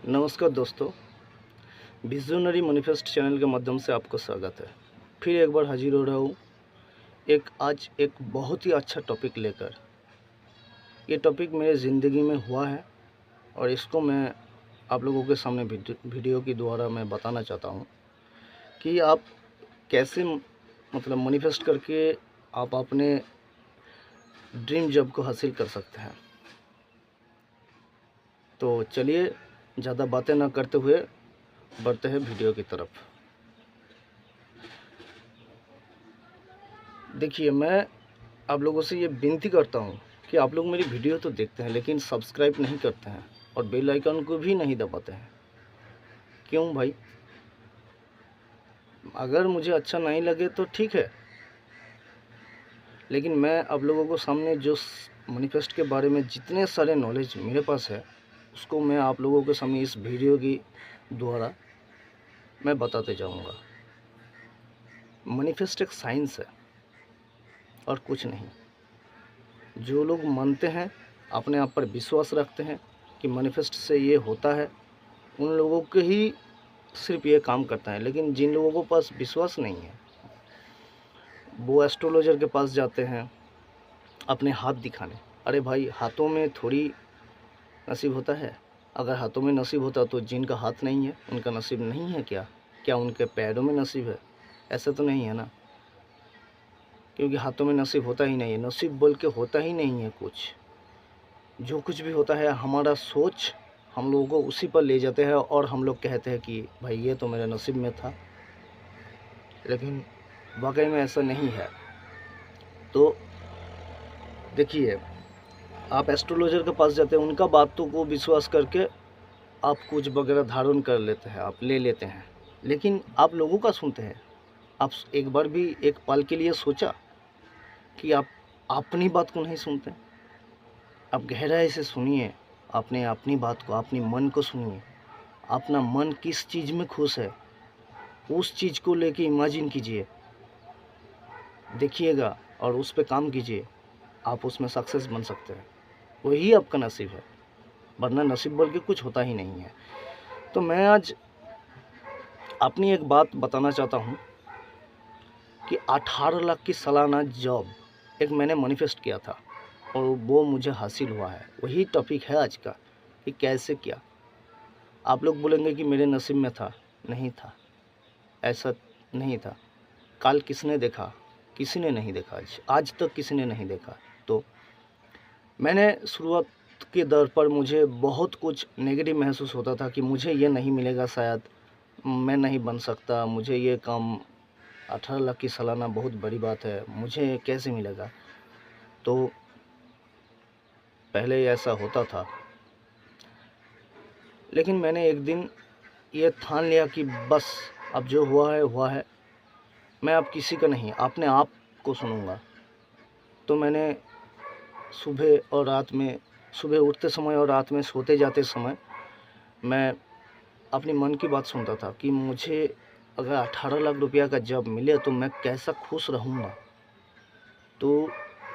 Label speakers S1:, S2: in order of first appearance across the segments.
S1: नमस्कार दोस्तों, visionary manifest channel के माध्यम से आपको स्वागत है। फिर एक बार हाजिर हो रहा हूँ आज एक बहुत ही अच्छा टॉपिक लेकर। ये टॉपिक मेरे ज़िंदगी में हुआ है और इसको मैं आप लोगों के सामने वीडियो के द्वारा मैं बताना चाहता हूँ कि आप कैसे मैनिफेस्ट करके आप अपने ड्रीम जॉब को हासिल कर सकते हैं। तो चलिए ज़्यादा बातें ना करते हुए बढ़ते हैं वीडियो की तरफ। देखिए, मैं आप लोगों से ये विनती करता हूँ कि आप लोग मेरी वीडियो तो देखते हैं लेकिन सब्सक्राइब नहीं करते हैं और बेल आइकन को भी नहीं दबाते हैं। क्यों भाई? अगर मुझे अच्छा नहीं लगे तो ठीक है, लेकिन मैं आप लोगों को सामने जो मैनिफेस्ट के बारे में जितने सारे नॉलेज मेरे पास है उसको मैं आप लोगों के सामने इस वीडियो की द्वारा मैं बताते जाऊँगा। मैनिफेस्ट एक साइंस है और कुछ नहीं। जो लोग मानते हैं, अपने आप पर विश्वास रखते हैं कि मैनिफेस्ट से ये होता है, उन लोगों के ही सिर्फ ये काम करता है। लेकिन जिन लोगों को पास विश्वास नहीं है, वो एस्ट्रोलॉजर के पास जाते हैं अपने हाथ दिखाने। अरे भाई, हाथों में थोड़ी नसीब होता है। अगर हाथों में नसीब होता तो जिनका हाथ नहीं है उनका नसीब नहीं है क्या? क्या उनके पैरों में नसीब है? ऐसा तो नहीं है ना, क्योंकि हाथों में नसीब होता ही नहीं है। नसीब बोल के होता ही नहीं है कुछ। जो कुछ भी होता है हमारा सोच हम लोगों को उसी पर ले जाते हैं और हम लोग कहते हैं कि भाई ये तो मेरे नसीब में था, लेकिन वाकई में ऐसा नहीं है। तो देखिए, आप एस्ट्रोलॉजर के पास जाते हैं, उनका बातों को विश्वास करके आप कुछ वगैरह धारण कर लेते हैं, आप ले लेते हैं, लेकिन आप लोगों का सुनते हैं। आप एक बार भी एक पल के लिए सोचा कि आप अपनी बात को नहीं सुनते? आप गहराई से सुनिए, अपने अपनी बात को, अपनी मन को सुनिए। अपना मन किस चीज़ में खुश है उस चीज़ को लेके इमेजिन कीजिए, देखिएगा और उस पे काम कीजिए। आप उसमें सक्सेस बन सकते हैं, वही आपका नसीब है, वरना नसीब बोल के कुछ होता ही नहीं है। तो मैं आज अपनी एक बात बताना चाहता हूँ कि 18 लाख की सालाना जॉब एक मैंने मैनिफेस्ट किया था और वो मुझे हासिल हुआ है। वही टॉपिक है आज का कि कैसे किया। आप लोग बोलेंगे कि मेरे नसीब में था, नहीं था, ऐसा नहीं था। कल किसने देखा? किसी ने नहीं देखा। आज तक किसी ने नहीं देखा। तो मैंने शुरुआत के दौर पर मुझे बहुत कुछ नेगेटिव महसूस होता था कि मुझे ये नहीं मिलेगा, शायद मैं नहीं बन सकता, मुझे ये काम 18 लाख की सालाना बहुत बड़ी बात है, मुझे कैसे मिलेगा। तो पहले ऐसा होता था, लेकिन मैंने एक दिन ये ठान लिया कि बस अब जो हुआ है हुआ है, मैं अब किसी का नहीं अपने आप को सुनूंगा। तो मैंने सुबह और रात में, सुबह उठते समय और रात में सोते जाते समय मैं अपनी मन की बात सुनता था कि मुझे अगर 18 लाख रुपया का जॉब मिले तो मैं कैसा खुश रहूँगा। तो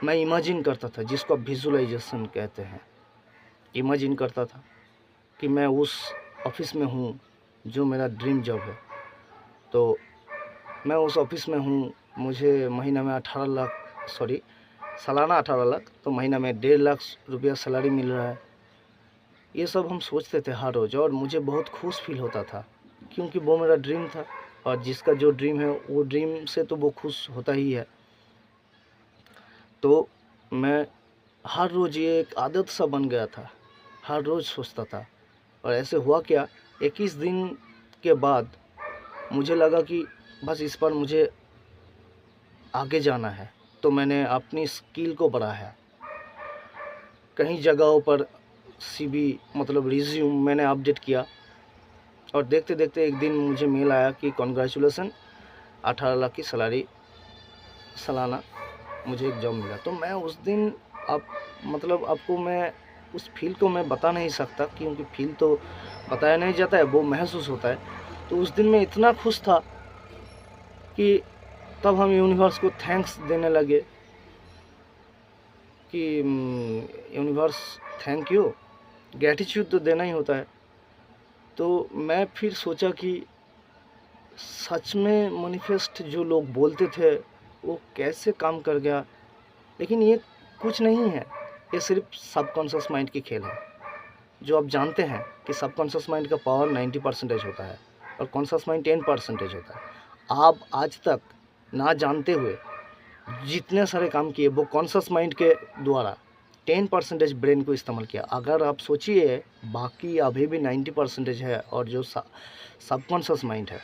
S1: मैं इमेजिन करता था, जिसको आप विजुअलाइजेशन कहते हैं। इमेजिन करता था कि मैं उस ऑफिस में हूँ जो मेरा ड्रीम जॉब है। तो मैं उस ऑफिस में हूँ, मुझे महीना में 18 लाख, सॉरी सालाना 18 लाख, तो महीना में 1.5 लाख रुपया सैलरी मिल रहा है। ये सब हम सोचते थे हर रोज़ और मुझे बहुत खुश फील होता था, क्योंकि वो मेरा ड्रीम था और जिसका जो ड्रीम है वो ड्रीम से तो वो खुश होता ही है। तो मैं हर रोज़ ये एक आदत सा बन गया था, हर रोज़ सोचता था। और ऐसे हुआ क्या, 21 दिन के बाद मुझे लगा कि बस इस पर मुझे आगे जाना है। तो मैंने अपनी स्किल को बढ़ाया, कई जगहों पर सीवी रिज्यूम मैंने अपडेट किया और देखते देखते एक दिन मुझे मेल आया कि कॉन्ग्रेचुलेसन, 18 लाख की सैलरी सालाना मुझे एक जॉब मिला। तो मैं उस दिन आपको मैं उस फील को मैं बता नहीं सकता, क्योंकि फील तो बताया नहीं जाता है, वो महसूस होता है। तो उस दिन मैं इतना खुश था कि तब हम यूनिवर्स को थैंक्स देने लगे कि यूनिवर्स थैंक यू, ग्रैटिट्यूड तो देना ही होता है। तो मैं फिर सोचा कि सच में मैनिफेस्ट जो लोग बोलते थे वो कैसे काम कर गया। लेकिन ये कुछ नहीं है, ये सिर्फ सबकॉन्शियस माइंड की खेल है। जो आप जानते हैं कि सबकॉन्शियस माइंड का पावर 90% होता है और कॉन्शियस माइंड 10% होता है। आप आज तक ना जानते हुए जितने सारे काम किए वो कॉन्शियस माइंड के द्वारा 10% ब्रेन को इस्तेमाल किया। अगर आप सोचिए बाकी अभी भी 90% है और जो सबकॉन्शियस माइंड है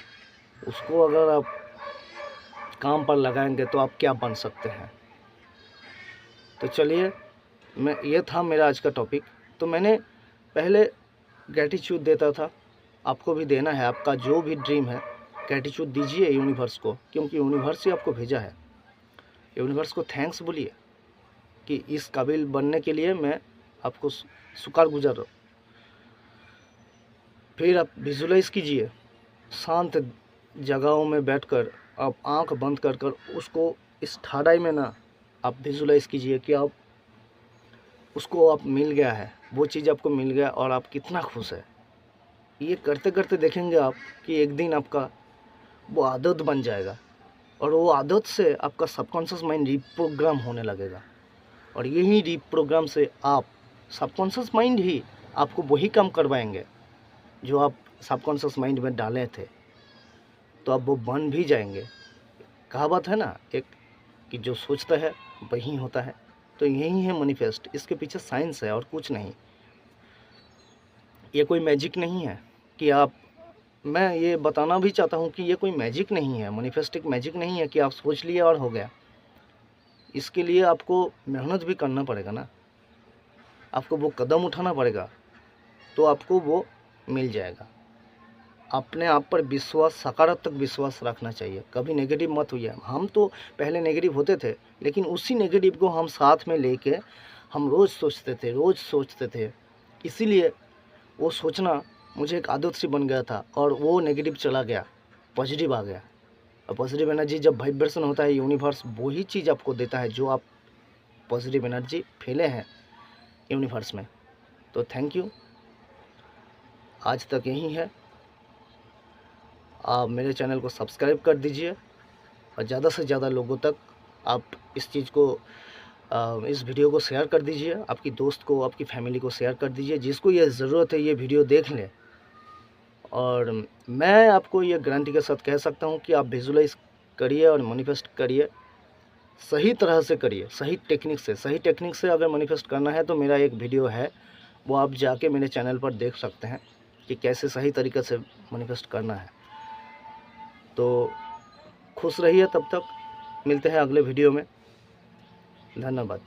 S1: उसको अगर आप काम पर लगाएंगे तो आप क्या बन सकते हैं। तो चलिए, ये था मेरा आज का टॉपिक। तो मैंने पहले ग्रैटिट्यूड देता था, आपको भी देना है। आपका जो भी ड्रीम है ग्रैटिट्यूड दीजिए यूनिवर्स को, क्योंकि यूनिवर्स ही आपको भेजा है। यूनिवर्स को थैंक्स बोलिए कि इस काबिल बनने के लिए मैं आपको शुक्रगुजार हूँ। फिर आप विजुलाइज कीजिए, शांत जगहों में बैठकर आप आंख बंद कर कर उसको इस ठाड़ाई में ना आप विजुलाइज कीजिए कि आप उसको आप मिल गया है, वो चीज़ आपको मिल गया और आप कितना खुश है। ये करते करते देखेंगे आप कि एक दिन आपका वो आदत बन जाएगा और वो आदत से आपका सबकॉन्शियस माइंड रीप्रोग्राम होने लगेगा और यही रीप्रोग्राम से आप सबकॉन्शियस माइंड ही आपको वही काम करवाएंगे जो आप सबकॉन्शियस माइंड में डाले थे, तो आप वो बन भी जाएंगे। कहावत है ना एक, कि जो सोचता है वही होता है। तो यही है मैनिफेस्ट, इसके पीछे साइंस है और कुछ नहीं। ये कोई मैजिक नहीं है कि आप, मैं ये बताना भी चाहता हूँ कि ये कोई मैजिक नहीं है। मैनिफेस्ट एक मैजिक नहीं है कि आप सोच लिए और हो गया। इसके लिए आपको मेहनत भी करना पड़ेगा ना, आपको वो कदम उठाना पड़ेगा, तो आपको वो मिल जाएगा। अपने आप पर विश्वास, सकारात्मक विश्वास रखना चाहिए, कभी नेगेटिव मत होइए। हम तो पहले नेगेटिव होते थे, लेकिन उसी नेगेटिव को हम साथ में लेके हम रोज़ सोचते थे। इसीलिए वो सोचना मुझे एक आदत सी बन गया था और वो नेगेटिव चला गया, पॉजिटिव आ गया। और पॉजिटिव एनर्जी जब वाइब्रेशन होता है, यूनिवर्स वही चीज़ आपको देता है जो आप पॉजिटिव एनर्जी फैले हैं यूनिवर्स में। तो थैंक यू, आज तक यही है। आप मेरे चैनल को सब्सक्राइब कर दीजिए और ज़्यादा से ज़्यादा लोगों तक आप इस चीज़ को, इस वीडियो को शेयर कर दीजिए। आपकी दोस्त को, आपकी फैमिली को शेयर कर दीजिए, जिसको ये ज़रूरत है ये वीडियो देख लें। और मैं आपको ये गारंटी के साथ कह सकता हूँ कि आप विजुलाइज करिए और मैनिफेस्ट करिए, सही तरह से करिए, सही टेक्निक से अगर मैनिफेस्ट करना है तो मेरा एक वीडियो है, वो आप जाके मेरे चैनल पर देख सकते हैं कि कैसे सही तरीके से मैनिफेस्ट करना है। तो खुश रहिए, तब तक मिलते हैं अगले वीडियो में। धन्यवाद।